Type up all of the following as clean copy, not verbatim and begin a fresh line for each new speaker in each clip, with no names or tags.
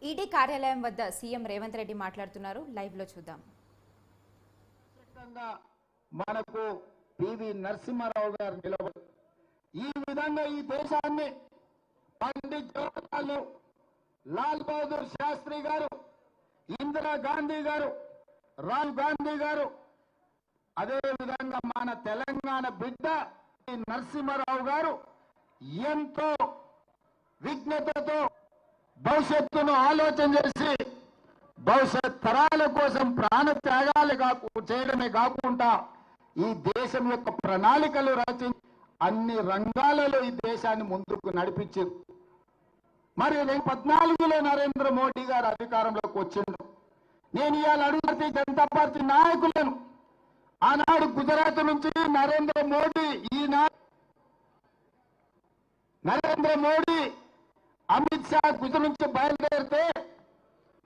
ED కార్యాలయం వద్ద CM Revanth Reddy మాట్లాడుతున్నారు. లైవ్ లో చూద్దాం.
మనకు పివి నరసింహారావు గారు నిలబడి ఈ విధంగా ఈ దేశాన్ని పండిత్ జవహర్లాల్ నెహ్రూ, లాల్ బహదూర్ శాస్త్రి గారు, ఇందిరా గాంధీ గారు, రాహుల్ గాంధీ గారు, అదే విధంగా మన తెలంగాణ బిడ్డ నరసింహారావు గారు ఎంతో విజ్ఞతతో భవిష్యత్తును ఆలోచన చేసి భవిష్యత్ తరాల కోసం ప్రాణ త్యాగాలు చేయడమే కాకుండా ఈ దేశం యొక్క ప్రణాళికలు రచించి అన్ని రంగాలలో ఈ దేశాన్ని ముందుకు నడిపించారు. మరి 2014లో నరేంద్ర మోడీ గారు అధికారంలోకి వచ్చిండు. నేను ఇవాళ అడుగుతున్న జనతా పార్టీ నాయకులను, ఆనాడు గుజరాత్ నుంచి నరేంద్ర మోడీ అమిత్ షా గుజరాత్ నుంచి బయలుదేరితే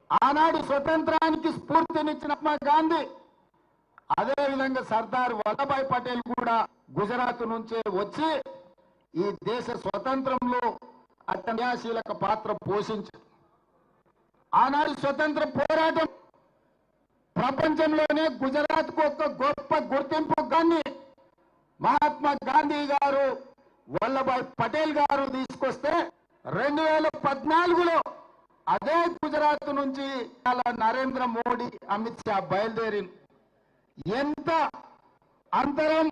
ఆనాడు స్వతంత్రానికి స్ఫూర్తినిచ్చిన మహాత్మా గాంధీ, అదేవిధంగా సర్దార్ వల్లభాయ్ పటేల్ కూడా గుజరాత్ నుంచే వచ్చి ఈ దేశ స్వతంత్రంలో అత్యాశీలక పాత్ర పోషించారు. ఆనాడు స్వతంత్ర పోరాటం ప్రపంచంలోనే గుజరాత్ కు ఒక గొప్ప గుర్తింపు గాని మహాత్మా గాంధీ గారు, వల్లభాయ్ పటేల్ గారు తీసుకొస్తే 2014లో అదే గుజరాత్ నుంచి నరేంద్ర మోడీ, అమిత్ షా బయలుదేరి ఎంత అంతరం,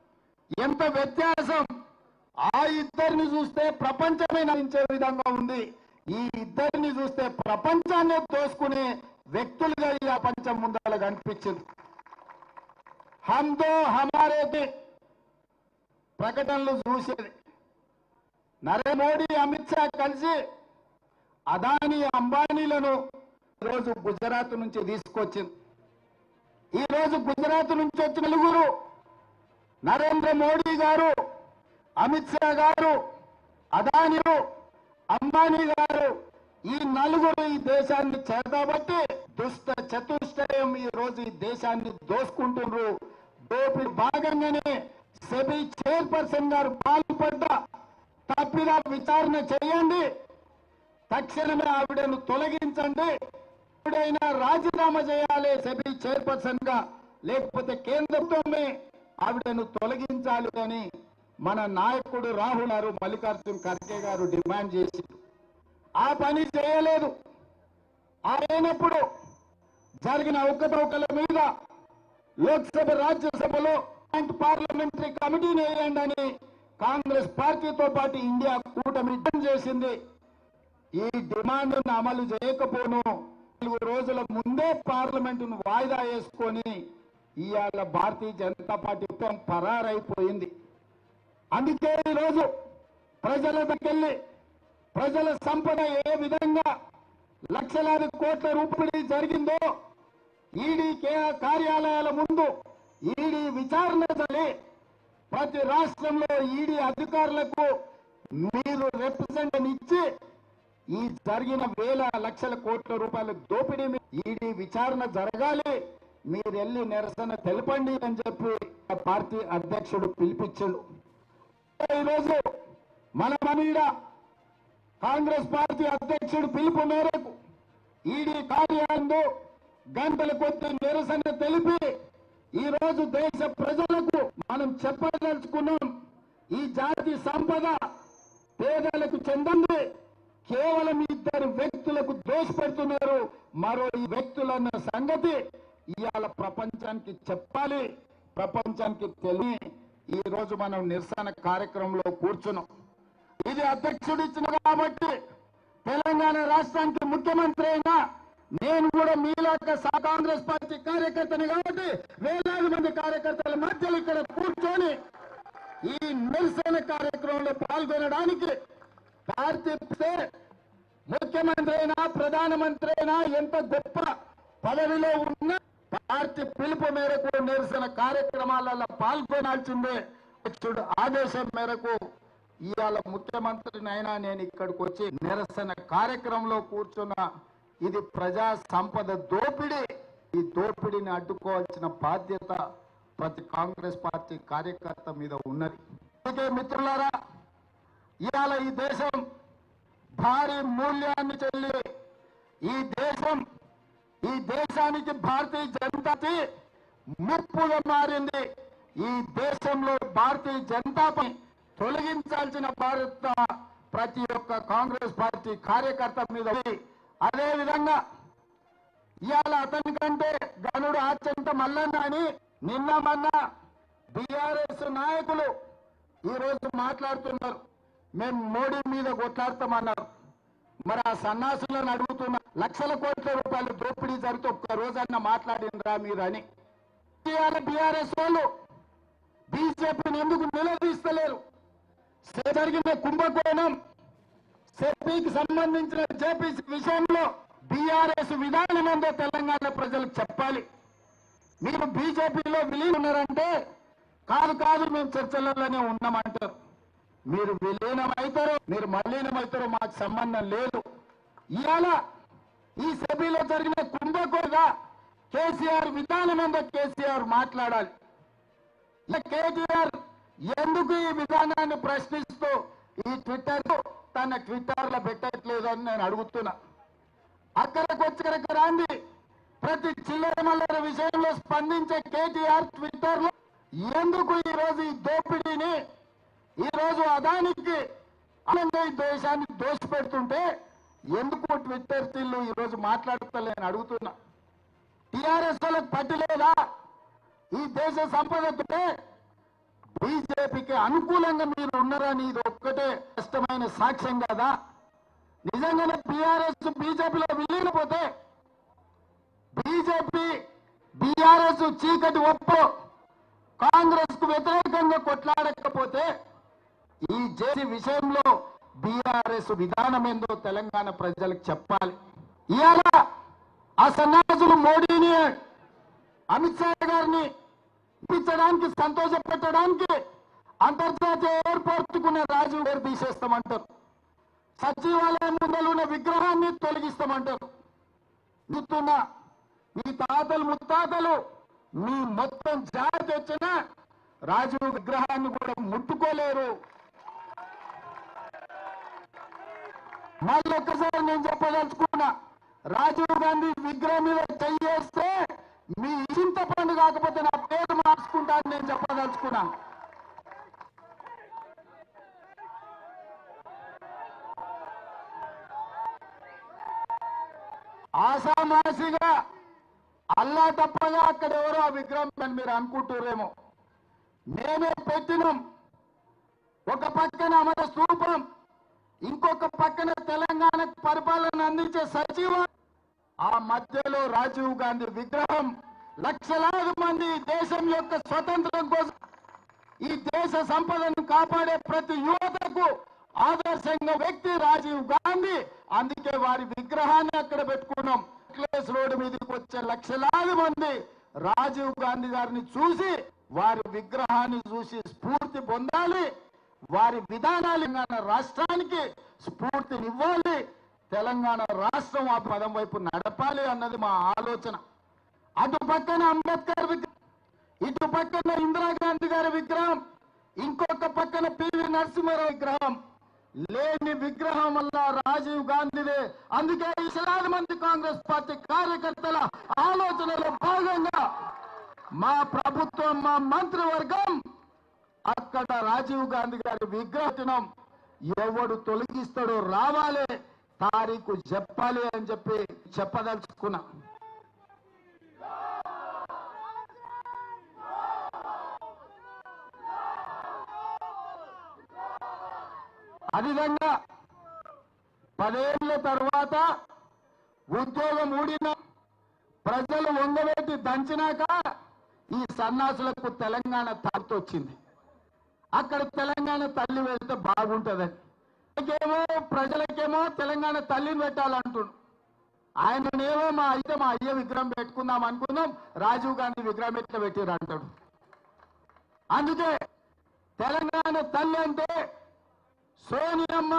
ఎంత వ్యత్యాసం! ఆ ఇద్దరిని చూస్తే ప్రపంచమే నటించే విధంగా ఉంది. ఈ ఇద్దరిని చూస్తే ప్రపంచాన్ని తోసుకునే వ్యక్తులుగా ఈ ప్రపంచం ముందర కనిపించింది. హమ్దో హమారే ప్రకటనలు చూసేది. నరేంద్ర మోడీ, అమిత్ షా కలిసి అదానీ, అంబానీలను ఈరోజు గుజరాత్ నుంచి తీసుకొచ్చింది. ఈరోజు గుజరాత్ నుంచి వచ్చిన నలుగురు, నరేంద్ర మోడీ గారు, అమిత్ షా గారు, అదానీ, అంబానీ గారు, ఈ నలుగురు ఈ దేశాన్ని చేతబట్టి దుష్ట చతుష్టయం ఈ రోజు ఈ దేశాన్ని దోసుకుంటున్నారు. దోపిడి భాగంగానే సెబీ చైర్పర్సన్ గారు పాల్పడ్డ తప్పిద విచారణ చేయండి, తక్షణమే ఆవిడను తొలగించండి, ఎప్పుడైనా రాజీనామా చేయాలి సెబీ చైర్పర్సన్ గా, లేకపోతే కేంద్రంతోనే ఆవిడను తొలగించాలి అని మన నాయకుడు రాహుల్ గారు, మల్లికార్జున్ ఖర్గే గారు డిమాండ్ చేసి ఆ పని చేయలేదు. అయినప్పుడు జరిగిన అవకతవకల మీద లోక్సభ, రాజ్యసభలో పార్లమెంటరీ కమిటీని వేయండి అని కాంగ్రెస్ పార్టీతో పాటు ఇండియా కూటమి చేసింది. ఈ డిమాండ్ను అమలు చేయకపోను 4 రోజుల ముందే పార్లమెంటును వాయిదా వేసుకొని ఇవాళ భారతీయ జనతా పార్టీ పరారైపోయింది. అందుకే ఈరోజు ప్రజల దగ్గరికి ప్రజల సంపద ఏ విధంగా లక్షలాది కోట్ల రూపాయలు జరిగిందో ఈడీ కార్యాలయాల ముందు ఈడీ విచారణ జరిగి ప్రతి రాష్ట్రంలో ఈడీ అధికారులకు మీరు రిప్రజెంటేషన్ ఇచ్చి ఈ జరిగిన వేల లక్షల కోట్ల రూపాయల దోపిడీ ఈడీ విచారణ జరగాలి, మీరు వెళ్ళి నిరసన తెలపండి అని చెప్పి పార్టీ అధ్యక్షుడు పిలిపించాడు. ఈరోజు మన మనీడ కాంగ్రెస్ పార్టీ అధ్యక్షుడు పిలుపు మేరకు ఈడీ కార్యాలయంలో గంటల కొద్ది నిరసన తెలిపి ఈ రోజు దేశ ప్రజలకు మనం చెప్పదలుచుకున్నాం, ఈ జాతి సంపద పేదలకు చెందింది, కేవలం 2 వ్యక్తులకు దోషపెడుతున్నారు. మరో ఈ వ్యక్తులన్న సంగతి ఇవాళ ప్రపంచానికి చెప్పాలి, ప్రపంచానికి తెలియ ఈ రోజు మనం నిరసన కార్యక్రమంలో కూర్చున్నాం. ఇది అధ్యక్షుడు ఇచ్చిన కాబట్టి తెలంగాణ రాష్ట్రానికి ముఖ్యమంత్రి అయినా నేను కూడా మీలాగా కాంగ్రెస్ పార్టీ కార్యకర్తని కాబట్టి వేలాది మంది కార్యకర్తల మధ్యలో ఇక్కడ కూర్చొని ఈ నిరసన కార్యక్రమంలో పాల్గొనడానికి ప్రార్థిస్తే ముఖ్యమంత్రి అయినా, ప్రధానమంత్రి అయినా, ఎంత గొప్ప పదవిలో ఉన్నా పార్టీ పిలుపు మేరకు నిరసన కార్యక్రమాలలో పాల్గొనాల్సిందే. అధ్యక్షుడు ఆదేశం మేరకు ఇవాళ ముఖ్యమంత్రినైనా నేను ఇక్కడికి వచ్చి నిరసన కార్యక్రమంలో కూర్చున్న ఇది ప్రజా సంపద దోపిడీ. ఈ దోపిడీని అడ్డుకోవాల్సిన బాధ్యత ప్రతి కాంగ్రెస్ పార్టీ కార్యకర్త మీద ఉన్నది. అందుకే మిత్రులారా, ఇవాళ ఈ దేశం భారీ మూల్యాన్ని చెల్లి ఈ దేశానికి భారతీయ జనతాకి ముప్పుగా మారింది. ఈ దేశంలో భారతీయ జనతాపై తొలగించాల్సిన భారత ప్రతి ఒక్క కాంగ్రెస్ పార్టీ కార్యకర్త మీద ఉంది. అదే విధంగా ఇవాళ అతని కంటే గనుడు ఆచంట మల్లన్న అని నిన్న మొన్న బీఆర్ఎస్ నాయకులు ఈ రోజు మాట్లాడుతున్నారు. మేము మోడీ మీద కొట్లాడతామన్నారు. మరి ఆ సన్నాసులను అడుగుతున్న లక్షల కోట్ల రూపాయలు దోపిడీ జరిగితే ఒక్క రోజన్నా మాట్లాడినరా మీరు అని. ఇవాళ బీఆర్ఎస్ వాళ్ళు బీజేపీని ఎందుకు నిలదీస్తలేరు? జరిగిన కుంభకోణం సెపీకి సంబంధించిన జేపీసీ విషయంలో బీఆర్ఎస్ విధానం ఏందో తెలంగాణ ప్రజలకు చెప్పాలి. మీరు బీజేపీలో విలీనం ఉన్నారంటే కాదు మేము చర్చలలోనే ఉన్నామంటారు. మీరు విలీనం అవుతారో మీరు మలీనం అవుతారో మాకు సంబంధం లేదు. ఇవాళ ఈ సెబీలో జరిగిన కుంభకోణంగా కేసీఆర్ విధానం ఏందో కేసీఆర్ మాట్లాడాలి. కేటీఆర్ ఎందుకు ఈ విధానాన్ని ప్రశ్నిస్తూ ఈ ట్విట్టర్ తన ట్విట్టర్లో పెట్టట్లేదు అని నేను అడుగుతున్నా. అక్కడికి రాంది ప్రతి చిల్లర మల్లర విషయంలో స్పందించే కేటీఆర్ ట్విట్టర్లో ఎందుకు ఈ రోజు ఈ దోపిడీని ఈ రోజు అదానికి ఈ దేశాన్ని దోషపెడుతుంటే ఎందుకు ట్విట్టర్ తీళ్ళు ఈ రోజు మాట్లాడతలేని అడుగుతున్నా. టీఆర్ఎస్ వాళ్ళకి పట్టిలేదా? ఈ దేశ సంపదతో బీజేపీకి అనుకూలంగా మీరు ఉన్నారని ఇది ఒక్కటే కష్టమైన సాక్ష్యం కదా. నిజంగానే బీఆర్ఎస్ బీజేపీలో విలీనపోతే బీఆర్ఎస్ చీకటి ఒప్పు కాంగ్రెస్ కు వ్యతిరేకంగా కొట్లాడకపోతే ఈ జేసీ విషయంలో బీఆర్ఎస్ విధానం ఏందో తెలంగాణ ప్రజలకు చెప్పాలి. ఇవాళ ఆ సన్నాసులు మోడీని అమిత్ షా గారిని ఇప్పించడానికి సంతోషపెట్టడానికి అంతర్జాతీయ ఎయిర్పోర్టుకున్న రాజీవ్ గారు తీసేస్తామంటారు. సచివాలయం ముందర ఉన్న విగ్రహాన్ని తొలగిస్తామంటారు. చూస్తున్నా మీ తాతలు ముత్తాతలు మీ మొత్తం జాతి వచ్చిన రాజీవ్ విగ్రహాన్ని కూడా ముట్టుకోలేరు. మళ్ళొక్కసారి నేను చెప్పదలుచుకున్నా, రాజీవ్ గాంధీ విగ్రహం మీద చెయ్యేస్తే మీ చింత పండు కాకపోతే నా పేరు మార్చుకుంటా అని నేను చెప్పదలుచుకున్నా. ఆసామాసిగా అల్లా తప్పగా అక్కడ ఎవరో ఆ విగ్రహం అని మీరు అనుకుంటారేమో. మేమే పెట్టినాం. ఒక పక్కన అమర స్తూపం, ఇంకొక పక్కన తెలంగాణ పరిపాలన అందించే సచివాలయం, ఆ మధ్యలో రాజీవ్ గాంధీ విగ్రహం. లక్షలాది మంది దేశం యొక్క స్వతంత్రం కోసం ఈ దేశ సంపదను కాపాడే ప్రతి యువతకు ఆదర్శంగా వ్యక్తి రాజీవ్ గాంధీ. అందుకే వారి విగ్రహాన్ని అక్కడ పెట్టుకున్నాం. నెక్లెస్ రోడ్డు మీదకి వచ్చే లక్షలాది మంది రాజీవ్ గాంధీ గారిని చూసి వారి విగ్రహాన్ని చూసి స్ఫూర్తి పొందాలి. వారి విధానాలు తెలంగాణ రాష్ట్రానికి స్ఫూర్తినివ్వాలి. తెలంగాణ రాష్ట్రం ఆ పదం వైపు నడపాలి అన్నది మా ఆలోచన. అటు పక్కన అంబేద్కర్ విగ్రహం, ఇటు పక్కన ఇందిరాగాంధీ గారి విగ్రహం, ఇంకొక పక్కన పివి నరసింహారావు విగ్రహం. లేని విగ్రహం వల్ల రాజీవ్ గాంధీదే. అందుకే లక్షలాది మంది కాంగ్రెస్ పార్టీ కార్యకర్తల ఆలోచనలో భాగంగా మా ప్రభుత్వం, మా మంత్రివర్గం అక్కడ రాజీవ్ గాంధీ గారి విగ్రహం ఎవడు తొలగిస్తాడో రావాలి, తారీఖు చెప్పాలి అని చెప్పి చెప్పదలుచుకున్నా. అదేవిధంగా 10 ఏళ్ల తర్వాత ఉద్యోగం ఊడిన ప్రజలు వంగబెట్టి దంచినాక ఈ సన్నాసులకు తెలంగాణ తాగుతొచ్చింది. అక్కడ తెలంగాణ తల్లి వెళ్తే బాగుంటుందని ప్రజలకేమో తెలంగాణ తల్లిని పెట్టాలంటుడు. ఆయననేమో మా అయ్య విగ్రహం పెట్టుకుందాం అనుకుందాం, రాజీవ్ గాంధీ విగ్రహం ఎట్లా పెట్టారు అంటాడు. అందుకే తెలంగాణ తల్లి అంటే సోనియమ్మ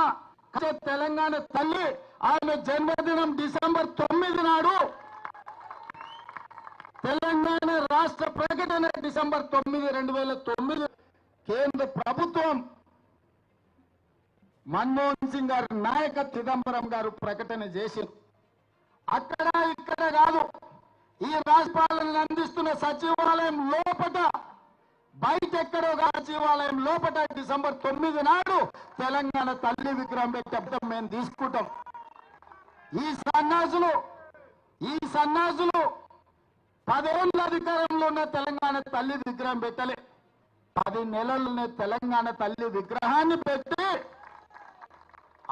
తెలంగాణ తల్లి. ఆమె జన్మదినం డిసెంబర్ 9 నాడు. తెలంగాణ రాష్ట్ర ప్రకటన డిసెంబర్ 9, 2009 కేంద్ర ప్రభుత్వం మన్మోహన్ సింగ్ గారి నాయక చిదంబరం గారు ప్రకటన చేసి అక్కడ ఇక్కడ కాదు, ఈ రాష్ట్రాలను అందిస్తున్న సచివాలయం లోపట, బయట ఎక్కడో సచివాలయం లోపట డిసెంబర్ 9 నాడు తెలంగాణ తల్లి విగ్రహం పెట్టే మేము తీసుకుంటాం. ఈ సన్నాసులు 10 ఏళ్ళ అధికారంలో ఉన్న తెలంగాణ తల్లి విగ్రహం పెట్టలే. 10 నెలలనే తెలంగాణ తల్లి విగ్రహాన్ని పెట్టి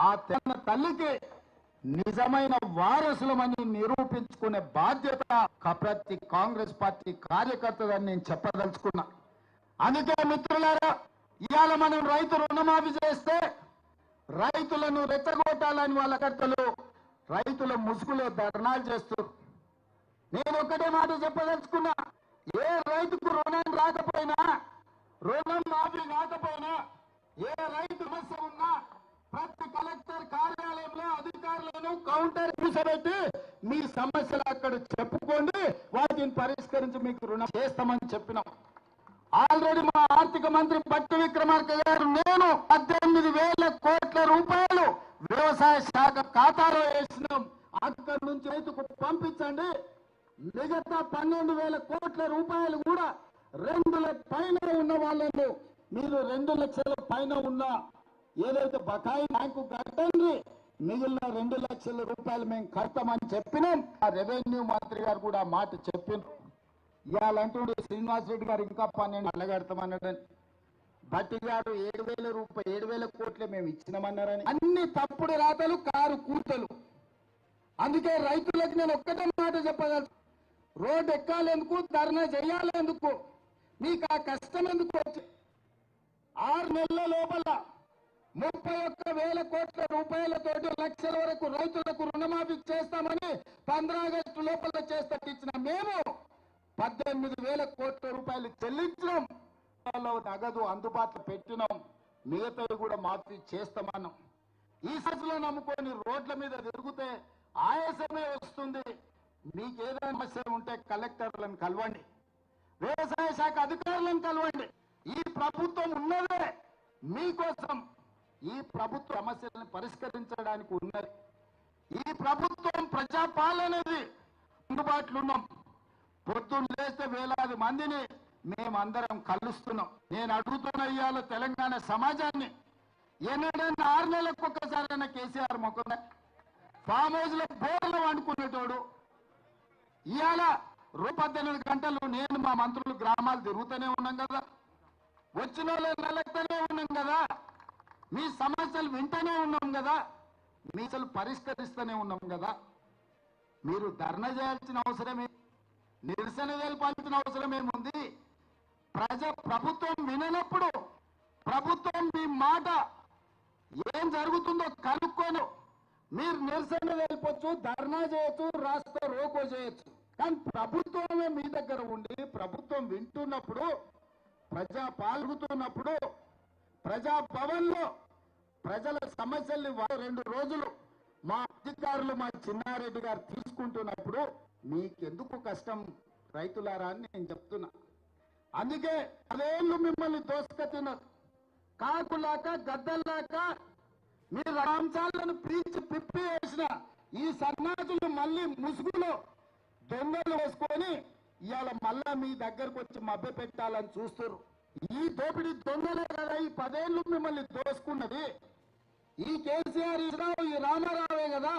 ఆ తెలంగాణ తల్లికి నిజమైన వారసులమని నిరూపించుకునే బాధ్యత ప్రతి కాంగ్రెస్ పార్టీ కార్యకర్తదని నేను చెప్పదలుచుకున్నా. అందుకే మిత్రులారా, ఇవాళ మనం రైతు రుణమాఫీ చేస్తే రైతులను రెచ్చగొట్టాలని వాళ్ళ కర్తలు రైతుల ముసుగులో ధర్నాలు చేస్తారు. నేను ఒకటే మాట చెప్పదలుచుకున్నా, ఏ రైతుకు రుణం రాకపోయినా, రుణం మాఫీ కాకపోయినా, ఏ రైతు సమస్య ఉన్నా ప్రతి కలెక్టర్ కార్యాలయంలో అధికారులను కౌంటర్ కూర్చోబెట్టి మీ సమస్యలు అక్కడ చెప్పుకోండి, వాటిని పరిష్కరించి మీకు రుణం చేస్తామని చెప్పినాం. ఆల్రెడీ మా ఆర్థిక మంత్రి భట్టి విక్రమార్క గారు నేను 18,000 కోట్ల రూపాయలు వ్యవసాయ శాఖ ఖాతాలో వేసినాం. అక్కడి నుంచి రైతుకు పంపించండి. మిగతా 12,000 కోట్ల రూపాయలు కూడా 2 లక్షల పైన ఉన్న వాళ్ళను మీరు 2 లక్షల పైన ఉన్న ఏదైతే బకాయి బ్యాంకు కట్టండి, మిగిలిన 2 లక్షల రూపాయలు మేము కడతామని చెప్పినాం. ఆ రెవెన్యూ మంత్రి గారు కూడా మాట చెప్పినారు. ఇవాళంటూ శ్రీనివాస్ రెడ్డి గారు ఇంకా 12 అల్లగడతామన్నాడని, భట్టి గారు 7,000 కోట్లే మేము ఇచ్చినామన్నారని, అన్ని తప్పుడు రాతలు, కారు కూతలు. అందుకే రైతులకు నేను ఒక్కటే మాట చెప్పగలను, రోడ్డు ఎక్కాలెందుకు, ధర్నా చేయాలెందుకు, మీకు ఆ కష్టం ఎందుకు వచ్చి 6 నెలల లోపల 31,000 కోట్ల రూపాయలతోటి లక్షల వరకు రైతులకు రుణమాఫీ చేస్తామని 15 ఆగస్టు లోపల చేస్తట్టించిన మేము 18,000 కోట్ల రూపాయలు చెల్లించినాం. నగదు అందుబాటులో పెట్టినాం. మిగతావి కూడా మాఫీ చేస్తామన్నాం. ఈ సభలో నమ్ముకొని రోడ్ల మీద తిరిగితే ఆయాసమే వస్తుంది. మీకేదైనా సమస్య ఉంటే కలెక్టర్లను కలవండి, వ్యవసాయ శాఖ అధికారులను కలవండి. ఈ ప్రభుత్వం ఉన్నదే మీకోసం. ఈ ప్రభుత్వ సమస్యలను పరిష్కరించడానికి ఉన్నది. ఈ ప్రభుత్వం ప్రజాపాలనది. అందుబాటులో ఉన్నాం. పొద్దున్న లేస్తే వేలాది మందిని మేమందరం కలుస్తున్నాం. నేను అడుగుతున్న ఇవాళ తెలంగాణ సమాజాన్ని, ఎన్నడన్నా 6 నెలలకు ఒక్కసారైనా కేసీఆర్ మొక్క ఫామ్ హౌస్ లో బోర్లు వండుకునేటోడు ఇవాళ 18 గంటలు నేను మా మంత్రులు గ్రామాలు తిరుగుతూనే ఉన్నాం కదా, వచ్చిన వాళ్ళని నలగుతూనే ఉన్నాం కదా, మీ సమస్యలు వింటూనే ఉన్నాం కదా, మీ అసలు పరిష్కరిస్తూనే ఉన్నాం కదా. మీరు ధర్నా చేయాల్సిన అవసరమే, నిరసన తెలపాల్సిన అవసరం ఏముంది? ప్రభుత్వం విననప్పుడు ప్రభుత్వం మీ మాట ఏం జరుగుతుందో కనుక్కోను మీరు నిరసన తెలపొచ్చు, ధర్నా చేయొచ్చు, రాష్ట్ర రోకో చేయొచ్చు. కానీ ప్రభుత్వమే మీ దగ్గర ఉండి ప్రభుత్వం వింటున్నప్పుడు, ప్రజా పాల్గొతున్నప్పుడు, ప్రజా భవన్ లో ప్రజల సమస్యల్ని 2 రోజులు మా అధికారులు మా చిన్నారెడ్డి గారు తీసుకుంటున్నప్పుడు మీకెందుకు కష్టం రైతులారా అని నేను చెప్తున్నా. అందుకే 10 ఏళ్ళు మిమ్మల్ని దోసుక తిన్నారు. కాకులాక గద్దల్లాక మీరు అంశాలను పీల్చి పిప్పి వేసిన ఈ సన్నాసులు మళ్ళీ ముసుగులో దొంగలు వేసుకొని ఇవాళ మళ్ళా మీ దగ్గరకు వచ్చి మభ్య పెట్టాలని చూస్తారు. ఈ దోపిడీ దొంగలే కదా ఈ 10 ఏళ్ళు మిమ్మల్ని దోసుకున్నది. ఈ కేసీఆర్ ఈ రామారావే కదా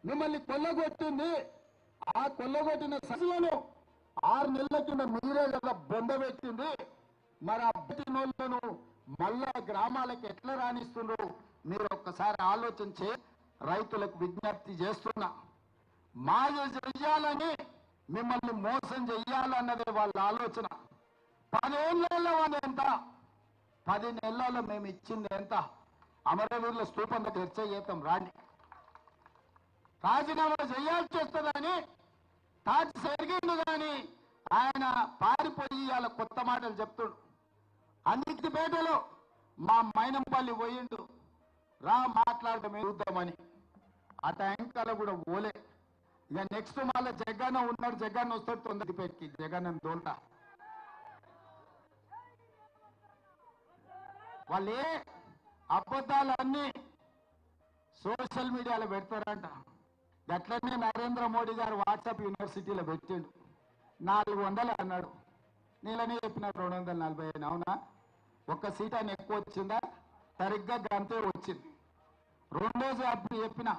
మిమ్మల్ని కొల్లగొట్టింది. ఆ కొల్లగొట్టిన సభలను 6 నెలల కింద మీరే కదా బొందబెట్టింది. మరి ఆ పెట్టినోళ్లను మళ్ళా గ్రామాలకు ఎట్లా రాణిస్తున్నారు మీరు ఒక్కసారి ఆలోచించి రైతులకు విజ్ఞప్తి చేస్తున్నా. మాయ చెయ్యాలని, మిమ్మల్ని మోసం చెయ్యాలన్నదే వాళ్ళ ఆలోచన. 10 ఏళ్ళలో వాళ్ళు ఎంత, 10 నెలల్లో మేము ఇచ్చింది ఎంత? అమరవీరుల స్తూపం చర్చ చేద్దాం రాండి. రాజీనామా చేయాల్సి వస్తుందని తాటి జరిగింది కానీ ఆయన పారిపోయి ఇవాళ కొత్త మాటలు చెప్తుడు. అన్నిటిపేటలో మా మైనంపల్లి పోయిండు, రా మాట్లాడటమే చూద్దామని. ఆ ట్యాంకర్లో కూడా పోలే. ఇక నెక్స్ట్ మళ్ళీ జగన్ ఉన్నాడు, జగన్ వస్తాడు తొందరపెట్టి జగన్ అని దోల్తా. వాళ్ళే అబద్ధాలన్నీ సోషల్ మీడియాలో పెడతారంట. గట్లనే నరేంద్ర మోడీ గారు వాట్సాప్ యూనివర్సిటీలో పెట్టిండు 400 అన్నాడు. నీళ్ళనే చెప్పిన 240 అవునా? ఒక్క సీట్ అని ఎక్కువ వచ్చిందా? సరిగ్గా గంతే వచ్చింది. రెండోది అప్పుడు చెప్పిన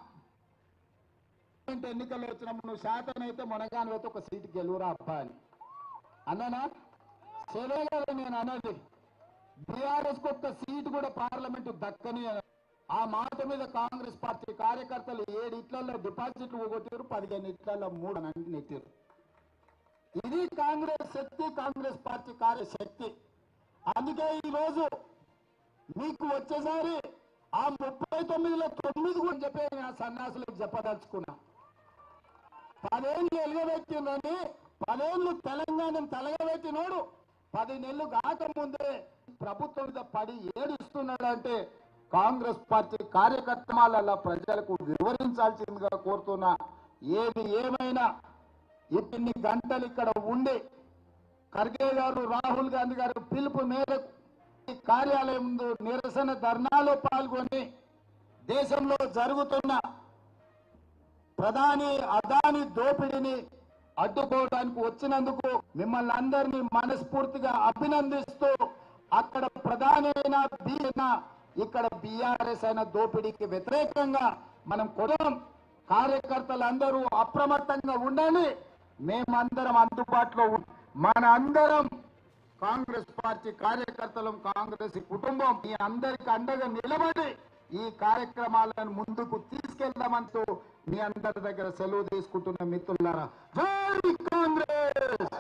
ఎన్నికల్లో వచ్చినప్పుడు నువ్వు శాతం అయితే మునగాను అయితే ఒక సీటు గెలువురా అబ్బా అని అన్నానా? సరేగా నేను అన్నది బీఆర్ఎస్ కు ఒక్క సీటు కూడా పార్లమెంటు దక్కని ఆ మాట మీద కాంగ్రెస్ పార్టీ కార్యకర్తలు 7 ఇట్లలో డిపాజిట్లు కొట్టారు, 15 ఇట్లలో 3 అని నెట్టారు. ఇది కాంగ్రెస్ శక్తి, కాంగ్రెస్ పార్టీ కార్యశక్తి. అందుకే ఈ రోజు మీకు వచ్చేసారి ఆ 39లో 9 కూడా చెప్పే నా సన్యాసులకు చెప్పదలుచుకున్నా. 10 ఏళ్ళు ఎలుగబెట్టిందని 10 ఏళ్ళు తెలంగాణను తలగబెట్టినోడు 10 నెలలు కాకముందే ప్రభుత్వం మీద పడి ఏడుస్తున్నాడంటే కాంగ్రెస్ పార్టీ కార్యకర్తల ప్రజలకు వివరించాల్సిందిగా కోరుతున్నా. ఏది ఏమైనా ఇన్ని గంటలు ఇక్కడ ఉండి ఖర్గే గారు, రాహుల్ గాంధీ గారు పిలుపు మేరకు కార్యాలయం ముందు నిరసన ధర్నాలో పాల్గొని దేశంలో జరుగుతున్న ప్రధాని అదాని దోపిడీని అడ్డుకోవడానికి వచ్చినందుకు మిమ్మల్ని అందరినీ మనస్ఫూర్తిగా అభినందిస్తూ అక్కడ ప్రధాని అయినా ఇక్కడ బీఆర్ఎస్ అయిన దోపిడీకి వ్యతిరేకంగా మనం కొడం. కార్యకర్తలందరూ అప్రమత్తంగా ఉండాలి. మేమందరం అందుబాటులో మన అందరం కాంగ్రెస్ పార్టీ కార్యకర్తలం, కాంగ్రెస్ కుటుంబం మీ అందరికి అండగా నిలబడి ఈ కార్యక్రమాలను ముందుకు తీసుకెళ్దామంటూ మీ అందరి దగ్గర సెలవు తీసుకుంటున్న మిత్రులారా, జై కాంగ్రెస్,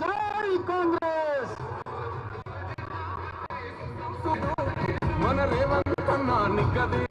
జై కాంగ్రెస్.
మన రేవంత్ అన్నా నిగ్గది